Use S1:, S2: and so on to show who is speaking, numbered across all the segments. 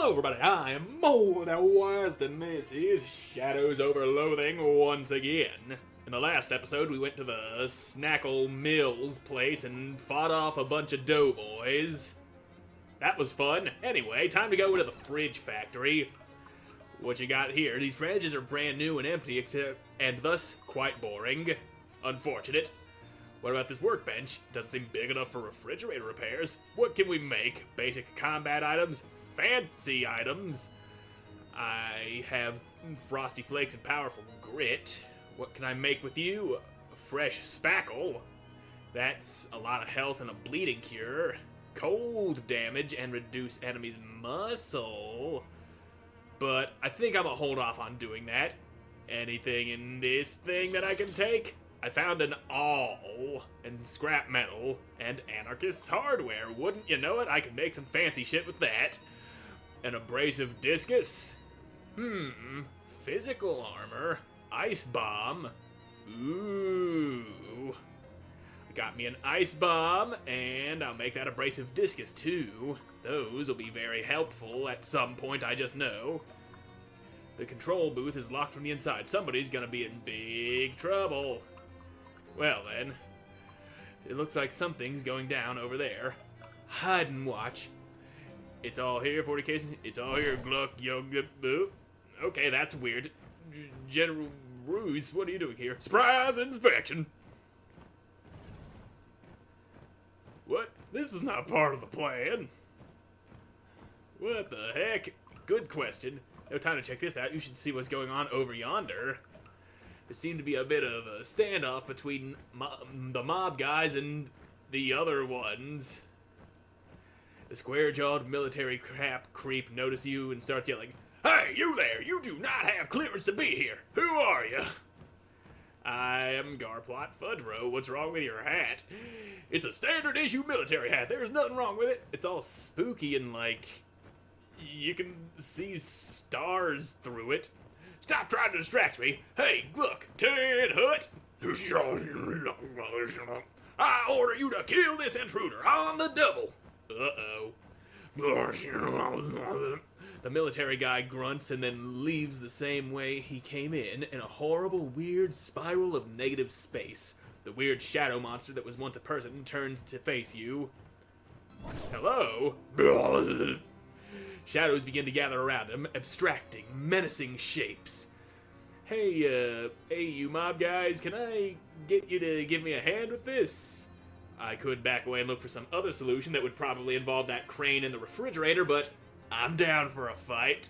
S1: Hello everybody, I am Moldy West, and this is Shadows over Loathing once again. In the last episode, we went to the Snackle Mills place and fought off a bunch of doughboys. That was fun. Anyway, time to go into the fridge factory. What you got here? These fridges are brand new and empty, and thus quite boring. Unfortunate. What about this workbench? Doesn't seem big enough for refrigerator repairs. What can we make? Basic combat items? Fancy items? I have frosty flakes and powerful grit. What can I make with you? A fresh spackle. That's a lot of health and a bleeding cure. Cold damage and reduce enemies' muscle. But I think I'm gonna hold off on doing that. Anything in this thing that I can take? I found an awl and scrap metal and anarchist's hardware. Wouldn't you know it? I could make some fancy shit with that. An abrasive discus. Physical armor. Ice bomb. Ooh. Got me an ice bomb, and I'll make that abrasive discus too. Those will be very helpful at some point, I just know. The control booth is locked from the inside. Somebody's gonna be in big trouble. Well then, it looks like something's going down over there. Hide and watch. It's all here, 40 cases. It's all here, Gluck, young. Okay, that's weird. General Ruse, what are you doing here? Surprise inspection. What? This was not part of the plan. What the heck? Good question. No time to check this out. You should see what's going on over yonder. There seemed to be a bit of a standoff between the mob guys and the other ones. The square-jawed military crap creep notices you and starts yelling, "Hey, you there! You do not have clearance to be here! Who are you?" "I am Garplot Fudro. What's wrong with your hat?" "It's a standard-issue military hat. There's nothing wrong with it. It's all spooky and, like, you can see stars through it." "Stop trying to distract me. Hey, look, Ted Hut. I order you to kill this intruder on the double." Uh-oh. The military guy grunts and then leaves the same way he came in a horrible, weird spiral of negative space. The weird shadow monster that was once a person turns to face you. Hello? Shadows begin to gather around him, abstracting, menacing shapes. Hey, you mob guys, can I get you to give me a hand with this?" I could back away and look for some other solution that would probably involve that crane in the refrigerator, but I'm down for a fight.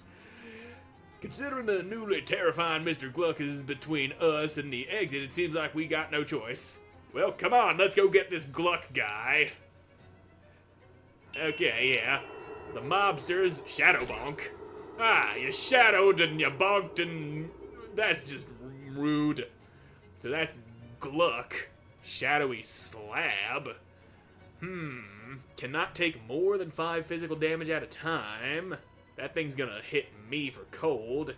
S1: Considering the newly terrifying Mr. Gluck is between us and the exit, it seems like we got no choice. Well, come on, let's go get this Gluck guy. Okay, yeah. The mobster's shadow bonk. Ah, you shadowed and you bonked and that's just rude. So that's Gluck. Shadowy slab. Cannot take more than 5 physical damage at a time. That thing's gonna hit me for cold.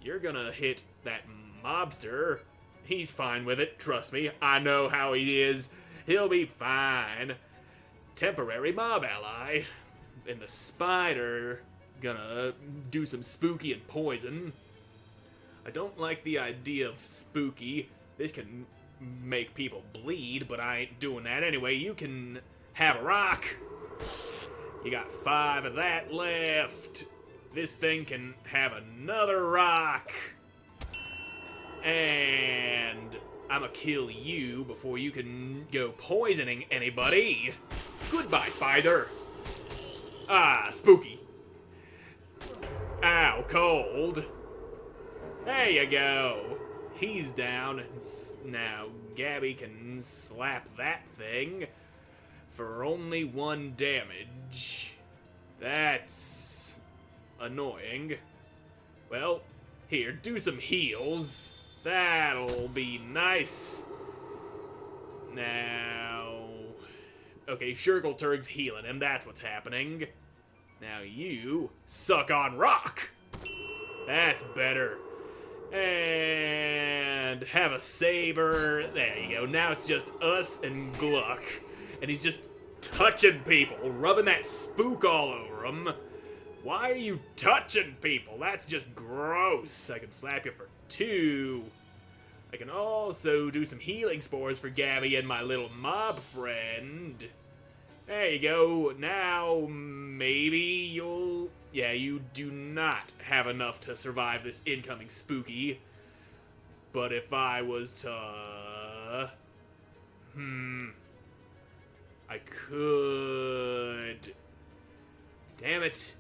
S1: You're gonna hit that mobster. He's fine with it, trust me. I know how he is. He'll be fine. Temporary mob ally. And the spider gonna do some spooky and poison. I don't like the idea of spooky. This can make people bleed, but I ain't doing that anyway. You can have a rock. You got 5 of that left. This thing can have another rock. And I'ma kill you before you can go poisoning anybody. Goodbye, spider. Ah, spooky. Ow, cold. There you go. He's down. Now, Gabby can slap that thing for only 1 damage. That's annoying. Well, here, do some heals. That'll be nice. Now... Okay, Shurgle-Turg's healing him. That's what's happening. Now you suck on rock. That's better. And have a saber. There you go. Now it's just us and Gluck. And he's just touching people, rubbing that spook all over him. Why are you touching people? That's just gross. I can slap you for 2. I can also do some healing spores for Gabby and my little mob friend. There you go. Now, maybe you'll... Yeah, you do not have enough to survive this incoming spooky. But if I was to... I could... Damn it.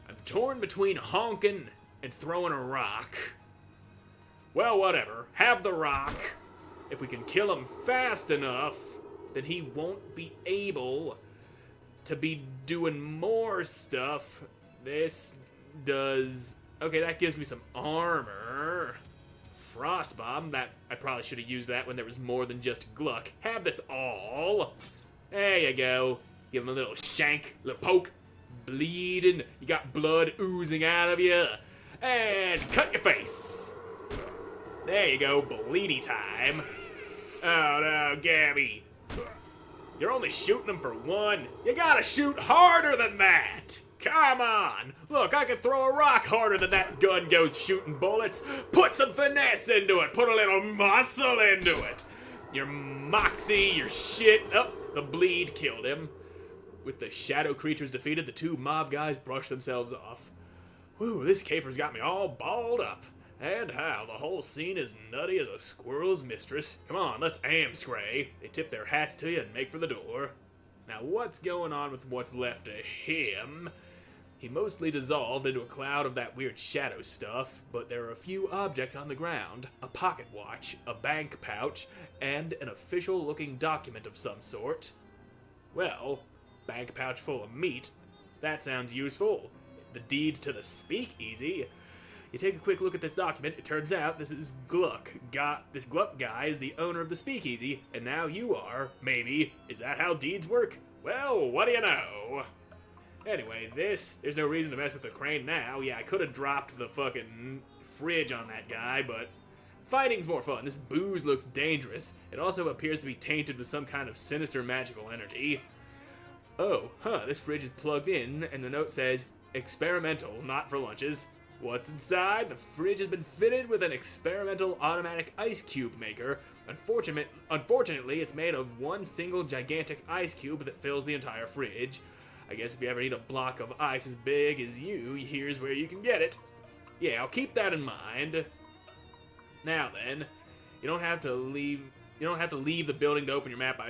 S1: I'm torn between honking and throwing a rock. Well, whatever. Have the rock. If we can kill him fast enough, then he won't be able to be doing more stuff. This does... Okay, that gives me some armor. Frost bomb. That I probably should have used that when there was more than just Gluck. Have this all. There you go. Give him a little shank, a little poke. Bleeding. You got blood oozing out of you. And cut your face. There you go. Bleedy time. Oh no, Gabby. You're only shooting him for 1. You gotta shoot harder than that. Come on! Look, I can throw a rock harder than that gun goes shooting bullets. Put some finesse into it. Put a little muscle into it. Your moxie, your shit. Oh, the bleed killed him. With the shadow creatures defeated, the 2 mob guys brushed themselves off. Whew, this caper's got me all balled up. And how, the whole scene is nutty as a squirrel's mistress. Come on, let's amscray. They tip their hats to you and make for the door. Now, what's going on with what's left of him? He mostly dissolved into a cloud of that weird shadow stuff, but there are a few objects on the ground. A pocket watch, a bank pouch, and an official-looking document of some sort. Well, bank pouch full of meat. That sounds useful. The deed to the speakeasy. You take a quick look at this document, it turns out this is Gluck. This Gluck guy is the owner of the speakeasy, and now you are, maybe. Is that how deeds work? Well, what do you know? Anyway, there's no reason to mess with the crane now. Yeah, I could have dropped the fucking fridge on that guy, but fighting's more fun. This booze looks dangerous. It also appears to be tainted with some kind of sinister magical energy. Oh, this fridge is plugged in, and the note says, experimental, not for lunches. What's inside? The fridge has been fitted with an experimental automatic ice cube maker. Unfortunately, it's made of one single gigantic ice cube that fills the entire fridge. I guess if you ever need a block of ice as big as you, here's where you can get it. Yeah, I'll keep that in mind. Now then, you don't have to leave the building to open your map.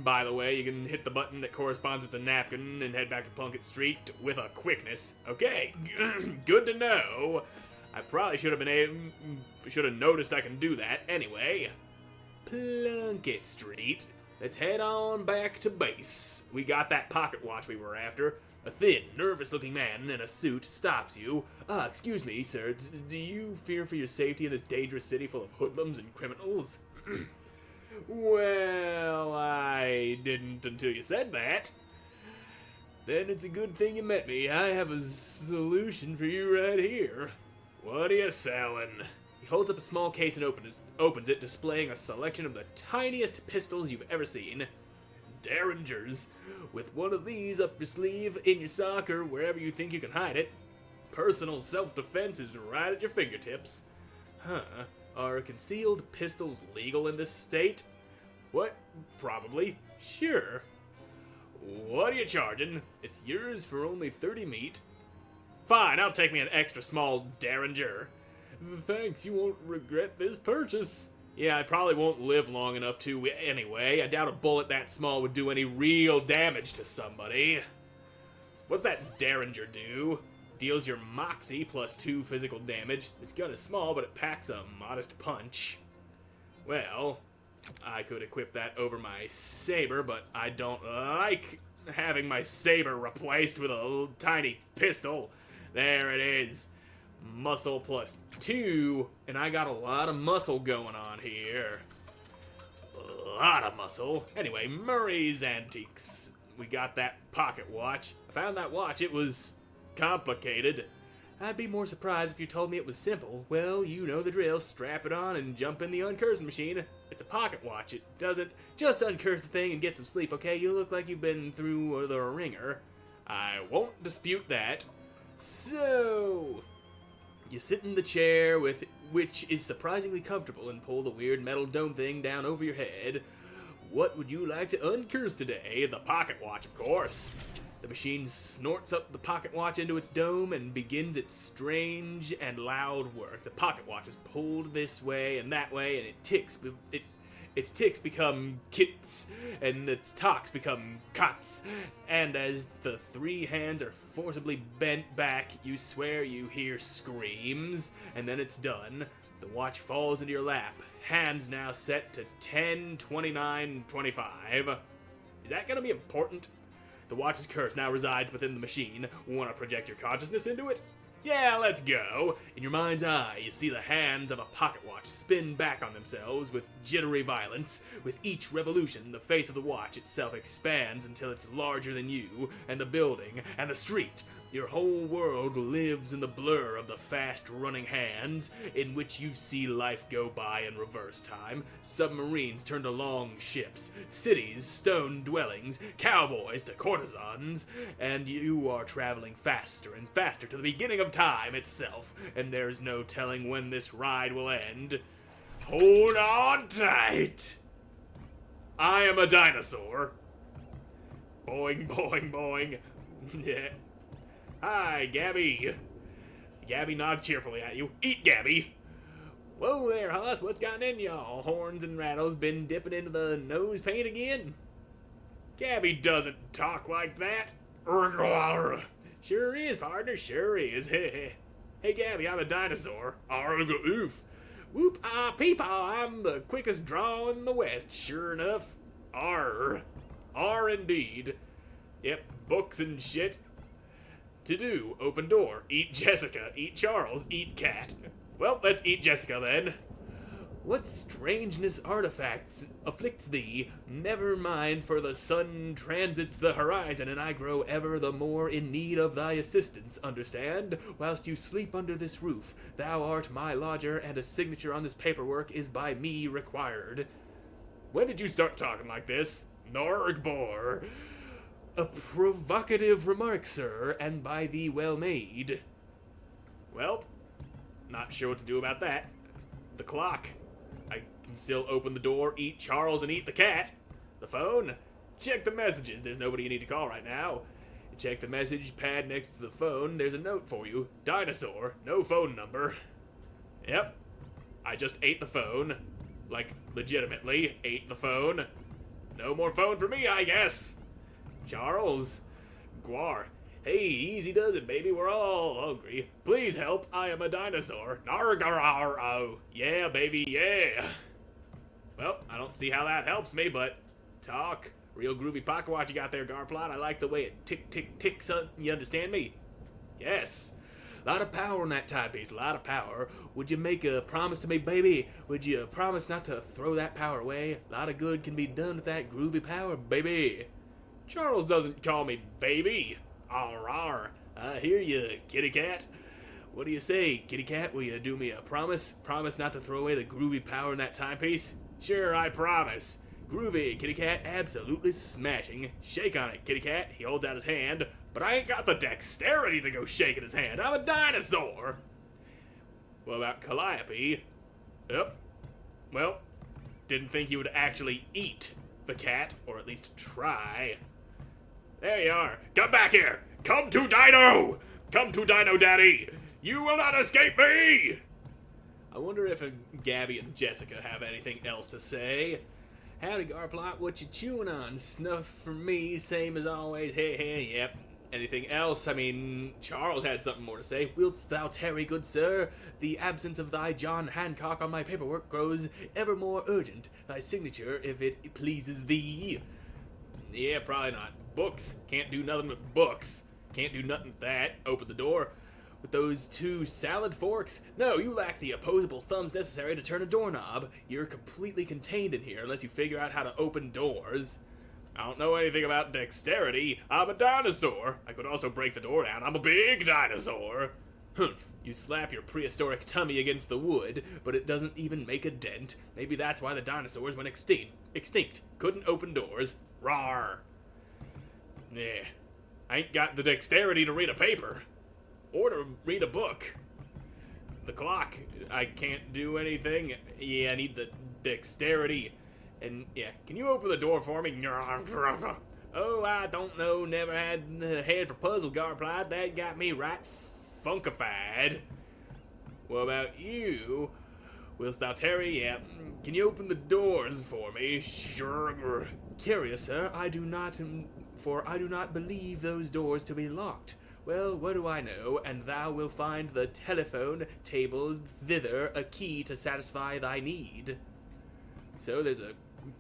S1: By the way, you can hit the button that corresponds with the napkin and head back to Plunkett Street with a quickness. Okay, good to know. I probably should have noticed I can do that. Anyway, Plunkett Street. Let's head on back to base. We got that pocket watch we were after. A thin, nervous-looking man in a suit stops you. Excuse me, sir. Do you fear for your safety in this dangerous city full of hoodlums and criminals? Well, I didn't until you said that. Then it's a good thing you met me. I have a solution for you right here. What are you selling? He holds up a small case and opens it, displaying a selection of the tiniest pistols you've ever seen. Derringers. With one of these up your sleeve, in your sock, or wherever you think you can hide it. Personal self-defense is right at your fingertips. Are concealed pistols legal in this state? What? Probably. Sure. What are you charging? It's yours for only 30 meat. Fine, I'll take me an extra small Derringer. Thanks, you won't regret this purchase. Yeah, I probably won't live long enough to anyway. I doubt a bullet that small would do any real damage to somebody. What's that Derringer do? Deals your moxie plus 2 physical damage. This gun is small, but it packs a modest punch. Well, I could equip that over my saber, but I don't like having my saber replaced with a tiny pistol. There it is. Muscle plus 2, and I got a lot of muscle going on here. A lot of muscle. Anyway, Murray's Antiques. We got that pocket watch. I found that watch. It was complicated. I'd be more surprised if you told me it was simple. Well, you know the drill. Strap it on and jump in the uncursed machine. It's a pocket watch. It doesn't just uncurse the thing and get some sleep, okay? You look like you've been through the ringer. I won't dispute that. So, you sit in the chair, which is surprisingly comfortable, and pull the weird metal dome thing down over your head. What would you like to uncurse today? The pocket watch, of course. The machine snorts up the pocket watch into its dome and begins its strange and loud work. The pocket watch is pulled this way and that way, and it ticks. Its ticks become kits, and its tocks become cots. And as the three hands are forcibly bent back, you swear you hear screams, and then it's done. The watch falls into your lap. Hands now set to 10, 29, 25. Is that gonna be important? The watch's curse now resides within the machine. Wanna project your consciousness into it? Yeah, let's go. In your mind's eye, you see the hands of a pocket watch spin back on themselves with jittery violence. With each revolution, the face of the watch itself expands until it's larger than you, and the building, and the street. Your whole world lives in the blur of the fast-running hands, in which you see life go by in reverse time. Submarines turn to long ships, cities, stone dwellings, cowboys to courtesans, and you are traveling faster and faster to the beginning of time itself, and there's no telling when this ride will end. Hold on tight! I am a dinosaur. Boing, boing, boing. Yeah. Hi, Gabby. Gabby nods cheerfully at you. Eat, Gabby. Whoa there, Hoss. What's gotten in y'all? Horns and rattles been dipping into the nose paint again? Gabby doesn't talk like that. Sure is, partner. Sure is. Hey, Gabby, I'm a dinosaur. Arg, oof. Whoop, ah, peepaw. I'm the quickest draw in the West. Sure enough. R indeed. Yep, books and shit. To do, open door, eat Jessica, eat Charles, eat cat. Well, let's eat Jessica then. What strangeness artifacts afflicts thee? Never mind, for the sun transits the horizon, and I grow ever the more in need of thy assistance, understand? Whilst you sleep under this roof, thou art my lodger, and a signature on this paperwork is by me required. When did you start talking like this? Norgbor. A provocative remark, sir, and by thee well made. Well, not sure what to do about that. The clock. I can still open the door, eat Charles, and eat the cat. The phone. Check the messages. There's nobody you need to call right now. Check the message pad next to the phone. There's a note for you. Dinosaur. No phone number. Yep. I just ate the phone. Like, legitimately ate the phone. No more phone for me, I guess. Charles. Guar. Hey, easy does it, baby. We're all hungry. Please help. I am a dinosaur. Oh, yeah, baby, yeah. Well, I don't see how that helps me, but talk. Real groovy pocket watch you got there, Garplot. I like the way it tick, tick, ticks. You understand me? Yes. A lot of power in that timepiece. A lot of power. Would you make a promise to me, baby? Would you promise not to throw that power away? A lot of good can be done with that groovy power, baby. Charles doesn't call me baby. Arr, I hear you, kitty cat. What do you say, kitty cat? Will you do me a promise? Promise not to throw away the groovy power in that timepiece? Sure, I promise. Groovy, kitty cat, absolutely smashing. Shake on it, kitty cat. He holds out his hand, but I ain't got the dexterity to go shaking his hand. I'm a dinosaur. What about Calliope? Yep. Well, didn't think you would actually eat the cat, or at least try. There you are. Come back here. Come to Dino. Come to Dino Daddy. You will not escape me. I wonder if Gabby and Jessica have anything else to say. Howdy, Garplot. What you chewing on? Snuff for me, same as always. Hey, yep. Anything else? I mean, Charles had something more to say. Wilt thou tarry, good sir? The absence of thy John Hancock on my paperwork grows ever more urgent. Thy signature, if it pleases thee. Yeah, probably not. Books. Can't do nothing with books. Can't do nothing with that. Open the door. With those two salad forks? No, you lack the opposable thumbs necessary to turn a doorknob. You're completely contained in here unless you figure out how to open doors. I don't know anything about dexterity. I'm a dinosaur. I could also break the door down. I'm a big dinosaur. Humph. You slap your prehistoric tummy against the wood, but it doesn't even make a dent. Maybe that's why the dinosaurs went extinct. Couldn't open doors. Rawr. Yeah. I ain't got the dexterity to read a paper. Or to read a book. The clock, I can't do anything. Yeah, I need the dexterity. And, yeah, can you open the door for me? Oh, I don't know, never had a head for puzzle, Garplot. That got me right funkified. What about you? Whilst thou tarry, yeah. Can you open the doors for me? Sure. Curious, sir, I do not believe those doors to be locked. Well, what do I know? And thou will find the telephone table thither a key to satisfy thy need. So there's a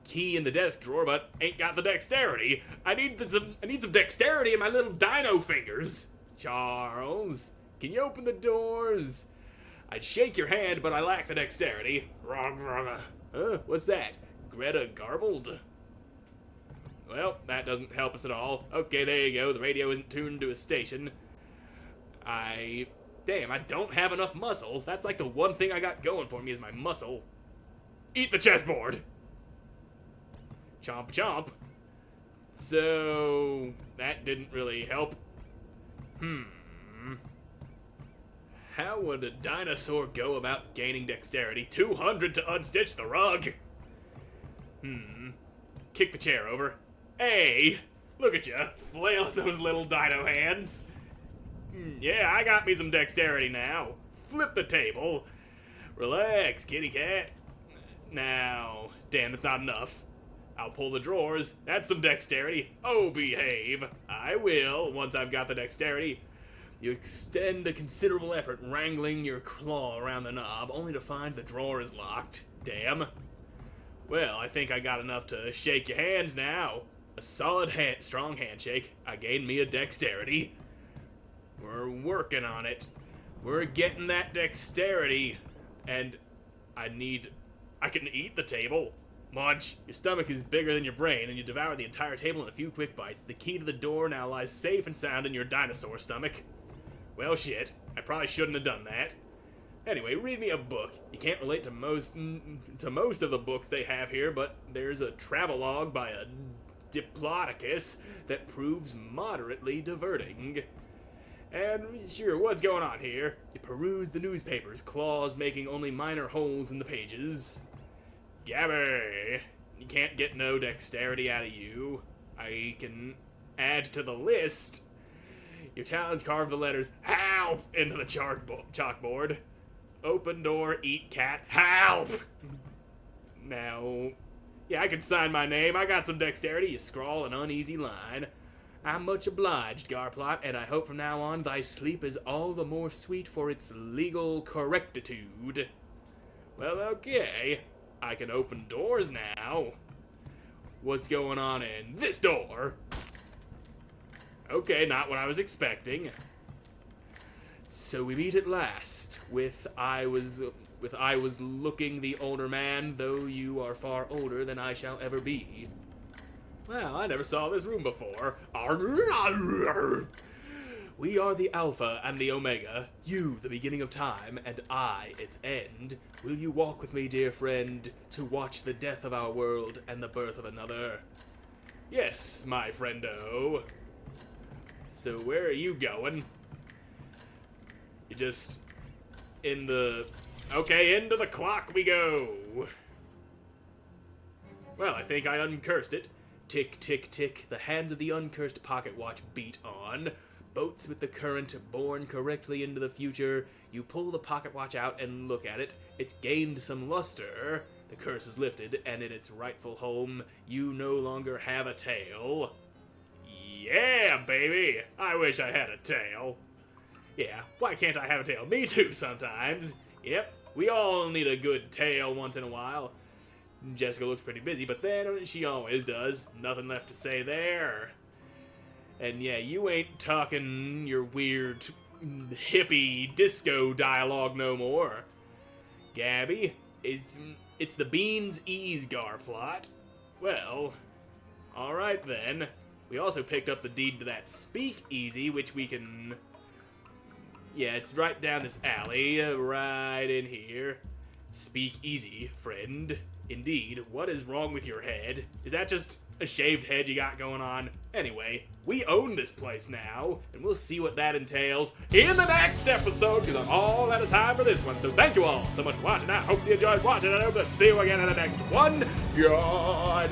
S1: key in the desk drawer, but ain't got the dexterity. I need some dexterity in my little dino fingers. Charles, can you open the doors? I'd shake your hand, but I lack the dexterity. What's that? Greta garbled? Well, that doesn't help us at all. Okay, there you go. The radio isn't tuned to a station. Damn, I don't have enough muscle. That's like the one thing I got going for me is my muscle. Eat the chessboard! Chomp chomp. So, that didn't really help. How would a dinosaur go about gaining dexterity? 200 to unstitch the rug! Kick the chair over. Hey! Look at ya, flail those little dino hands. Yeah, I got me some dexterity now. Flip the table. Relax, kitty cat. Now, damn, that's not enough. I'll pull the drawers. That's some dexterity. Oh, behave. I will, once I've got the dexterity. You extend a considerable effort wrangling your claw around the knob, only to find the drawer is locked. Damn. Well, I think I got enough to shake your hands now. A solid strong handshake. I gained me a dexterity. We're working on it. We're getting that dexterity. And I can eat the table. Munch, your stomach is bigger than your brain, and you devour the entire table in a few quick bites. The key to the door now lies safe and sound in your dinosaur stomach. Well, shit. I probably shouldn't have done that. Anyway, read me a book. You can't relate to most of the books they have here, but there's a travelogue by a Diplodocus that proves moderately diverting. And sure, what's going on here? You peruse the newspapers, claws making only minor holes in the pages. Gabby, you can't get no dexterity out of you. I can add to the list. Your talons carve the letters HELP into the chalkboard. Open door, eat cat, HELP! Now, yeah, I can sign my name. I got some dexterity. You scrawl an uneasy line. I'm much obliged, Garplot, and I hope from now on thy sleep is all the more sweet for its legal correctitude. Well, okay. I can open doors now. What's going on in this door? Okay, not what I was expecting. So we meet at last, with I was looking the older man, though you are far older than I shall ever be. Well, I never saw this room before. We are the Alpha and the Omega, you the beginning of time, and I its end. Will you walk with me, dear friend, to watch the death of our world and the birth of another? Yes, my friendo. So where are you going? You're just okay, into the clock we go. Well, I think I uncursed it. Tick, tick, tick, the hands of the uncursed pocket watch beat on. Boats with the current, born correctly into the future. You pull the pocket watch out and look at it. It's gained some luster. The curse is lifted, and in its rightful home, you no longer have a tail. Yeah, baby! I wish I had a tail. Yeah, why can't I have a tail? Me too, sometimes. Yep, we all need a good tail once in a while. Jessica looks pretty busy, but then she always does. Nothing left to say there. And yeah, you ain't talking your weird hippie disco dialogue no more. Gabby, it's the Beans Ease Garplot. Well, alright then. We also picked up the deed to that speakeasy, which we can... Yeah, it's right down this alley, right in here. Speak easy, friend. Indeed, what is wrong with your head? Is that just a shaved head you got going on. Anyway, we own this place now, and we'll see what that entails in the next episode, because I'm all out of time for this one. So thank you all so much for watching. I hope you enjoyed watching, and I hope to see you again in the next one. Goodbye.